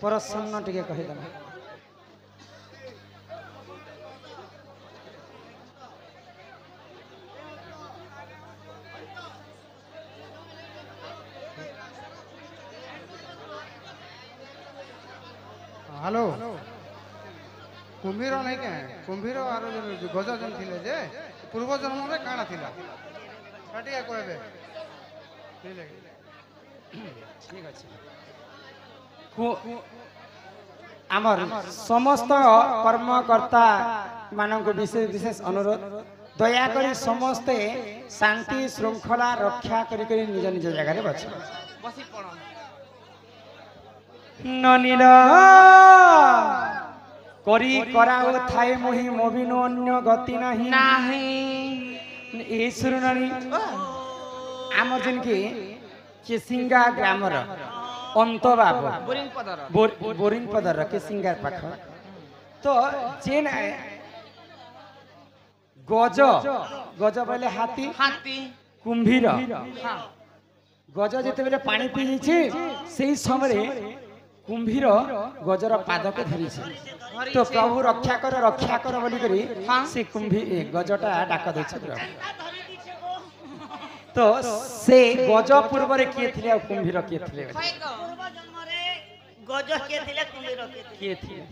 प्रसन्न टिके कहिदम हेलो कुंभीर नहीं क्या कुंभीर आर गज जन थिले जे पूर्व जन्म में काना थिला काटिया कहबे ठीक अछि आमर समस्त कर्मकर्ता मानक विशेष विशेष अनुरोध दया करी समस्ते शांति श्रृंखला रक्षा करी करी निज निज जगह बस ननील करी कराउ थाई मोहि मोबिनो अन्य गति नहीं ए सुरनानी आमर जन की केसिंगा ग्रामर अंत बाबू बोरिंग पदर केसिंगा पाख तो जेन गज गज बोले हाथी कुंभीर गज जिते बेले पानी पी से समय कुंभीर गजर पाद के धरी तो प्रभु रक्षा कर बोली करी से गजटा डाक दे तो से गज पूर्व रे किए थिले आ कुंभीर किए थिले गज किए थिले कुंभीर किए थिले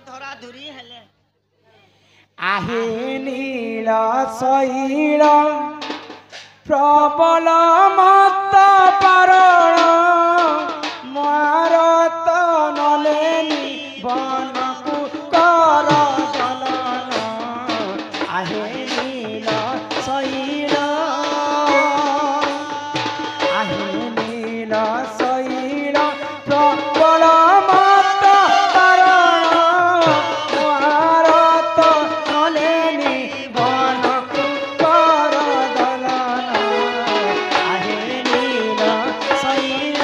धरा धुरी हेले आहे नील शैल प्रबल मत पारण मारत नलेनी बनकु कर जलन आहे नील शैल आहे नील शैल प्रबल मत पारण मारत नलेनी बनकु कर जलन आहे नील शैल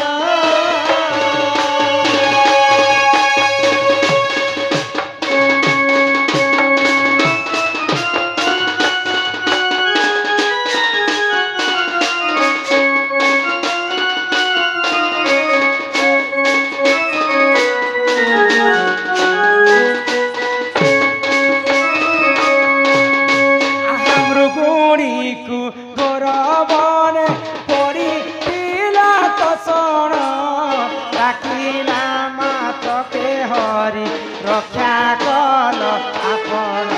रक्षा कल आपण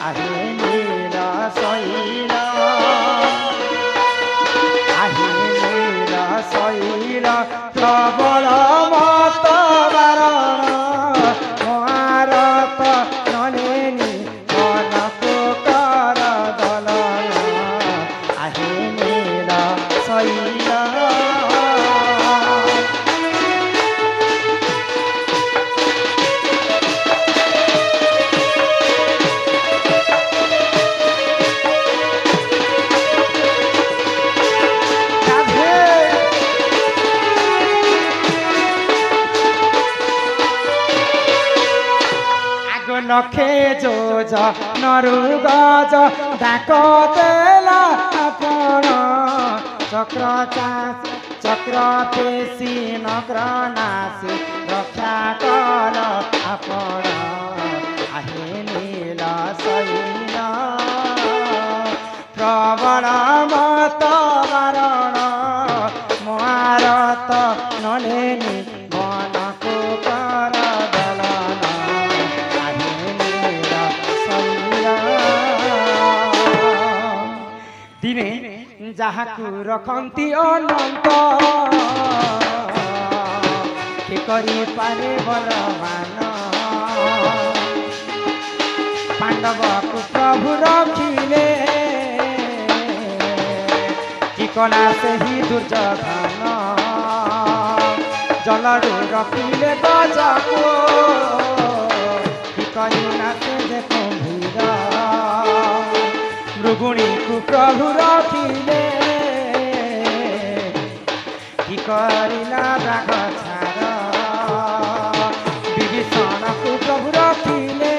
आहे नील शैल आहे नील शैल प्रबल मत बारण मारत नलेनी मनकु कर दलन आहे नील शैल नखे जोज नरु गज डाक देला आपण चक्र चास चक्र पेशी नग्र नासी रक्षा कर आपण आहे नील शैल प्रबल मत बारण मारत नलेनी मनकु कर दलन दिने जहाकू रखती अनंत के करी पारे बलवान पांडव को प्रभु रखिले कि कला से ही दुर्योधन जलरू रखिले गजको कि करी ना से कुंभीर मृगुणी को प्रभु रखिले कि करिला राग छाड़ विभीषण को प्रभु रखिले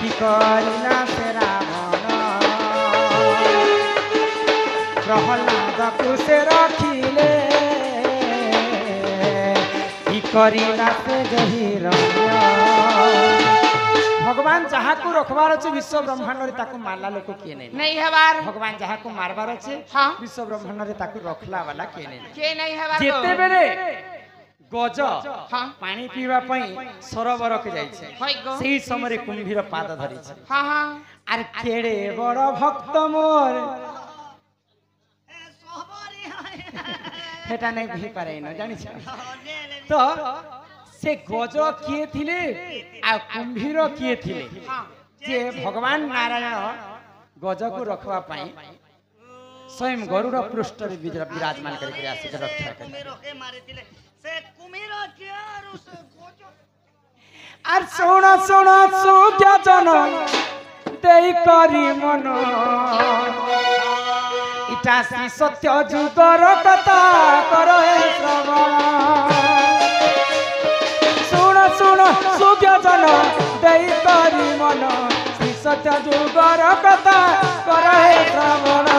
कि करिला से रावण प्रहलाद को से रखिले करीना से जही रम्य भगवान जहाँ को रखबार अच्छे विश्व ब्रह्मांड रे ताकू मारला लोक किए नहीं हबार भगवान जहाँ को मारबार अच्छे हाँ विश्व ब्रह्मांड रे ताकू रखला वाला किए नहीं हबार जेते बेरे गज हाँ पानी पीवा पई सरोवर के जाई छे होय गो सेही समय रे कुंभीर पाद धरि छे हाँ हाँ आर केड़े बड़ भक्त मोर हेटा नहीं भी पारे न जानि छ तो से गज किए थिले आ कुंभीर किए थिले जे भगवान नारायण गज को रखवा पाई स्वयं गरुड़ पृष्ठ रे विराजमान करके आसी के रक्षा करे कुमीर के मारे थिले से कुमीर के आरु से गज आर सोना सुज्ञा जन देई करी मन इटा श्री सत्य जुगर कथा करो हे श्रवण सुन सुज्ञा जन देई करी मन श्री सत्य जुगर कथा करो हे श्रवण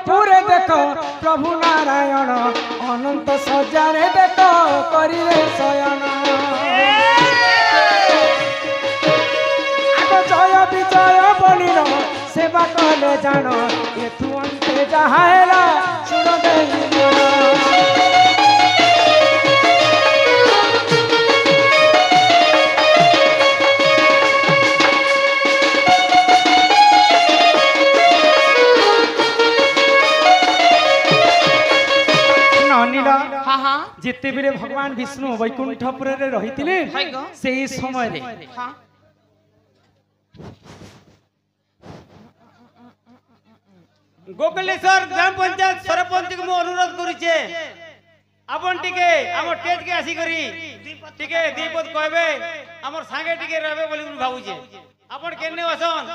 पुरे देखो प्रभु नारायण अनंत सजारे देखो करिले शयन आगो जय विजय बलिर सेवा कले जान एथु अंते जहाएला सुन देहि जिते बेले भगवान विष्णु वैकुंठपुर रे रहिथिले सेही समय रे गोकलेश्वर ग्राम पंचायत सरपंच को अनुरोध करिचे आपन टिके हमर टेज के आसी करी टिके दीपद कहबे हमर संगे टिके रहबे बोली भाबुचे आपन केने आसन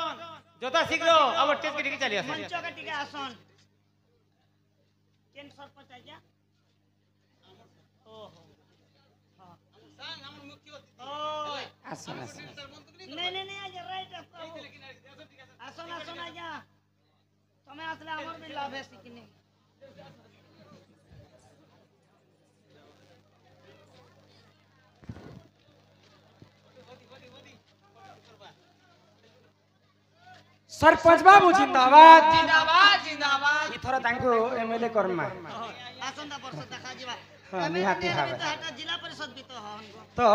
जता शीघ्र हमर टेज के टिके चली आसन मंच के टिके आसन केन सरपंच आज्ञा आसन आसन नहीं आज राइट आसन आसन आज्ञा तमे आसले हमर भी लाभ है सिकनी सरपंच बाबू जिंदाबाद जिंदाबाद जिंदाबाद इथर तांको एमएलए करमा आसन दा वर्ष देखा जीवा हां निहाती हावे जिला परिषद भी तो हन तो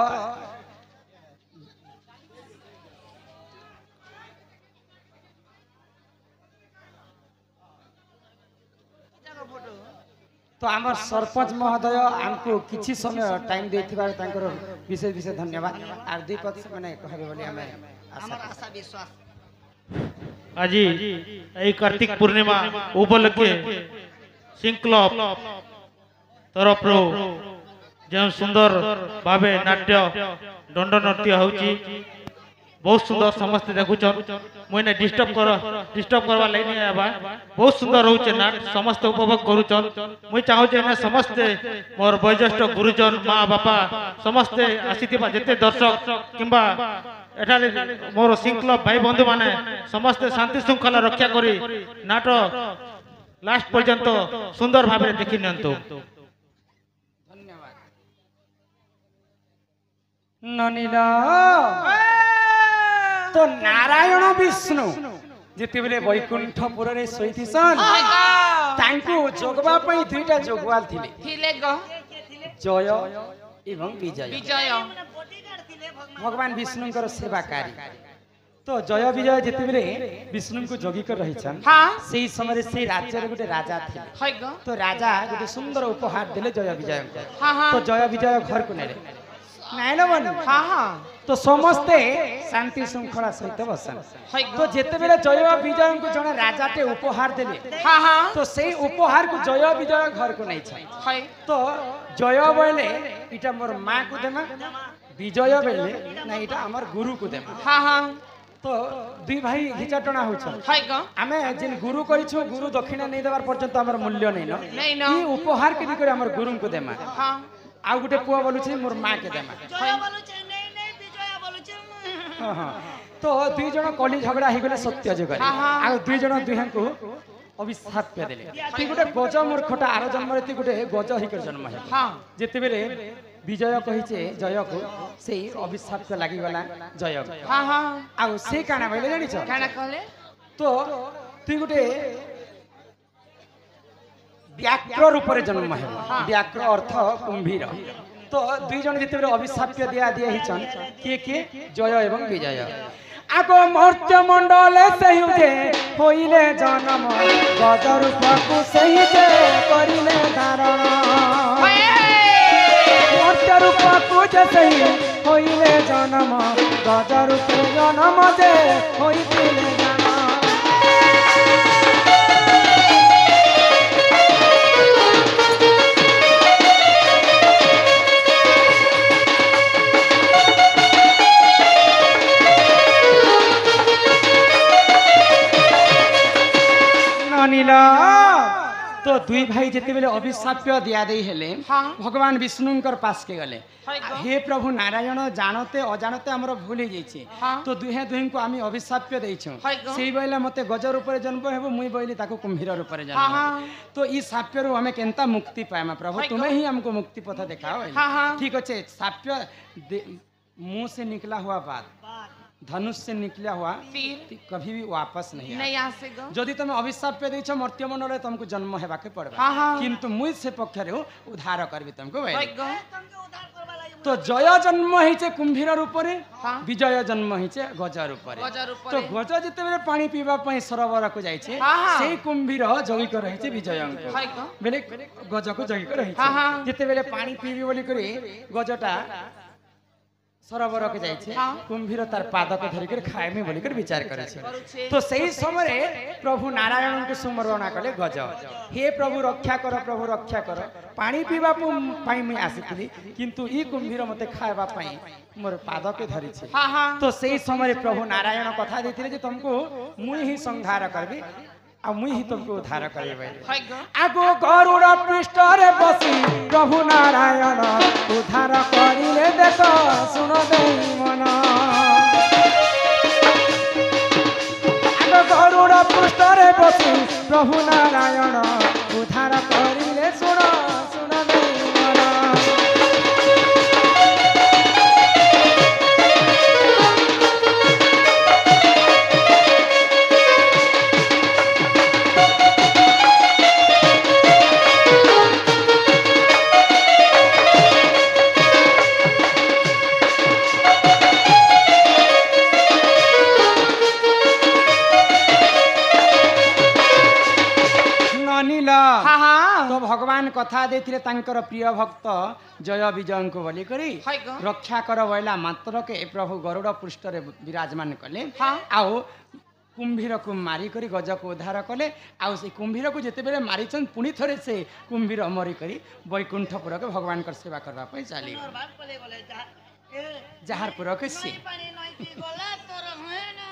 तो आमर सरपंच महोदय हमको किछि समय टाइम देथिबार तांकर विशेष विशेष धन्यवाद आर दुई पद माने कहबे बोली हमें हमर आशा विश्वास आज এই कार्तिक पूर्णिमा उपलक्षे सिंह क्लब तरफ जो सुंदर भावे नाट्य दंड नृत्य होची बहुत सुंदर समस्त देखुचन मुझे डिस्टर्ब करवा लाइन आवा बहुत सुंदर होचे नाट समस्त उपभोग करूचन मुझे चाहूचे ने समस्त मोर वयोज्येष्ठ गुरुजन माँ बापा समस्ते आसीथिबा जेते दर्शक किंबा एठारे मोर सिंह क्लब भाई बंधु माने समस्त शांति श्रृंखला रक्षा करी नाट लास्ट पर्यंत सुंदर भाव देखि नियंतु धन्यवाद ननीला तो नारायण विष्णु जिते बेले वैकुंठपुर रे सोईथिसन तांको जोगवा पई दुईटा जोगवाल थिले थिले गो जय एवं विजय विजय भगवान विष्णुଙ୍କର सेवाकारी तो जय विजय जिते बेले विष्णु को जोगी कर रहिछन हां सेही समय से राज्य रे गोटे राजा थिले होय गो तो राजा गोटे सुंदर उपहार देले जय विजय हां हां तो जय विजय घर को नेले ନାଇଁ ନା ବନି ହଁ ହଁ ତ ସମସ୍ତେ ଶାନ୍ତି ଶୃଙ୍ଖଳା ସହିତ ବସନ୍ ହଇ ତ ଯେତେବେଳେ ଜୟ ବିଜୟଙ୍କୁ ଜଣେ ରାଜାଟେ ଉପହାର ଦେଲେ ହଁ ହଁ ତ ସେଇ ଉପହାରକୁ ଜୟ ବିଜୟ ଘରକୁ ନେଇଛନ୍ ହଇ ତ ଜୟ ବୋଇଲେ ଏଇଟା ମୋର ମା କୁ ଦେମା ବିଜୟ ବୋଇଲେ ନା ଏଇଟା ଆମର ଗୁରୁ କୁ ଦେମା ହଁ ହଁ ତ ଦୁଇ ଭାଇ ଘିଚାଟଣା ହଉଛନ୍ ହଇ ଗ ଆମେ ଯେନ୍ ଗୁରୁ କରିଛୁ ଗୁରୁ ଦକ୍ଷିଣା ନେଇ ଦେବାର ପର୍ଯ୍ୟନ୍ତ ଆମର ମୂଲ୍ୟ ନେଇନ ନେଇନ। ଇ ଉପହାର କେମିତି କରି ଆମର ଗୁରୁଙ୍କୁ ଦେମା ହଁ ଆଉ ଗୋଟେ ପୁଅ ବୋଲୁଛି ମୋର ମା କେ ଦେମା ଜୟ ବୋଲୁଛେ ନେଇ ନେଇ ବିଜୟ ବୋଲୁଛେ ହଁ ହଁ ତ ଦୁଇ ଜଣ କଳି ଝଗଡ଼ା ହେଇଗଲେ ସତ୍ୟ ଯୁଗରେ ହଁ, ହଁ। ଆଉ ଦୁଇ ଜଣ ଦୁହେଁଙ୍କୁ ଅଭିଶାପ ଦେଲେ ତୁଇ ଗୋଟେ ଗଜ ମୂର୍ଖଟା ଆର ଜନ୍ମରେ ତୁଇ ଗୋଟେ ଗଜ ହେଇକରି ଜନ୍ମ ହେବ ହଁ ଯେତେବେଳେ ବିଜୟ କହିଛେ ଜୟକୁ ସେଇ ଅଭିଶାପ ଲାଗିଗଲା ଜୟକୁ ହଁ ହଁ ଆଉ ସେ କାଣା ବୋଇଲେ ଜାଣିଛ କାଣା କହିଲେ ତ ତୁଇ ଗୋଟେ ବ୍ୟାକ୍ର ରୂପରେ ଜନ୍ମ ହେବ ବ୍ୟାକ୍ର ଅର୍ଥ କୁମ୍ଭୀର ତ ଦୁଇ ଜଣ ଯେତେବେଳେ ଅଭିଶାପ୍ୟ ଦିଆ ଦିଆ ହେଇଛନ୍ କିଏ କିଏ ଜୟ ଏବଂ ବିଜୟ ଆଗ ମର୍ତ୍ତ୍ୟ ମଣ୍ଡଳେ ସେହି ଯେ ହୋଇଲେ ଜନ୍ମ ଗଜ ରୂପକୁ ସେହି ଯେ କରିଲେ ଧାରଣ ମର୍ତ୍ତ୍ୟ ରୂପକୁ ଯେ ସେହି ହୋଇଲେ ଜନ୍ମ ଗଜ ରୂପେ ଜନ୍ମ ଯେ ହୋଇଥିଲେ ଜନ୍ମ तो दुई भाई जितेबेले अभिशाप्य दिया दे हेले भगवान विष्णुंकर पास के गले हे प्रभु नारायण जानते अजानते हमर भूल ही जाइछे तो दुहे दुहिं को आमी अभिशाप्य देइछो सेई बेले मते गज रूप रे जन्म हेबो मुई बोइली ताको कुंभीर रूप रे जन्म तो ई साप्य रु हमें केनता मुक्ति पाएमा प्रभु तुम्हें ही हमको मुक्ति पथ दिखाओ ठीक अच्छे साप्य मुंह से निकला हुआ बात धनुष से निकला हुआ तीर कभी भी वापस नहीं आ सकेगा जदि तुम अभिशाप पे देछ मर्त्य मंडल तुमको जन्म हेबा के पड़बा किंतु मुई से पक्ष रे उद्धार करबी तुमको तुमके उद्धार करबा लागि तो जय जन्म हिचे कुंभीर रूप रे विजय जन्म हिचे गज रूप रे तो गज जते बेले पानी पीबा पई सरोवर को जाय छे सेई कुंभीर जगी कर रहिचे विजय बेले गज को जगी कर रहिचे जते बेले पानी पीबी बोली करे गजटा सरोवर के जाइछे कुंभीर तार पाद के धरि कर खाए में बोली कर विचार करे छे तो सही समय रे प्रभु नारायण को सुमरणा कले गज हे प्रभु रक्षा कर पानी पीबा पाई मैं आसीଥିଲି किंतु ई कुंभीर मते खाएबा पाई मोर पाद के धरि छे तो सही समय रे प्रभु नारायण कथा देथिले जे तुमको मुई ही संहार करबी आ मुई ही तुमको उद्धार करबे आगो गरुड़ पृष्ठ रे बसी प्रभु नारायण उद्धार करिले देखो सुनो देई मन आगो गरुड़ पृष्ठ रे बसी प्रभु नारायण उद्धार करिले सुनो सुनो देई मन तो भगवान कथा देथिले तांकर प्रिय भक्त जय विजय को बोली करी रक्षा कर बोला मात्र के प्रभु गरुड़ पृष्ठ रे विराजमान कले आओ कुंभीर को मारी करी गज को उद्धार कले आउ से कुंभीर को जेते बेले मारिछन पुनी थरे से कुंभीर मरी करी वैकुंठपुर के भगवान कर सेवा करबा पई चाली बात बोले बोले जहारपुर के से पानी नई पी गला तोर होए ना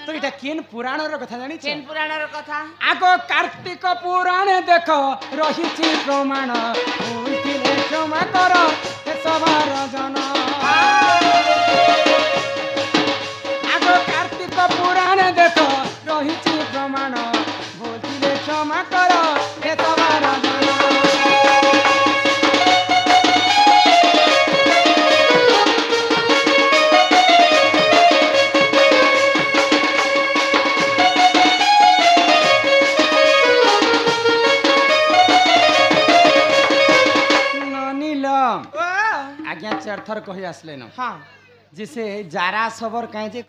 तो इटा केन पुराण रो कथा जानि केन पुराण रो कथा आगो कार्तिक पुराण देखो रहिछि प्रमाण भूलथिले क्षमा कर हे सवार जन आगो कार्तिक पुराण देखो रहिछि प्रमाण भूलथिले क्षमा कर हे सवार जन आज्ञा चार थर कही आसले न जिसे जारा सबर कहे जे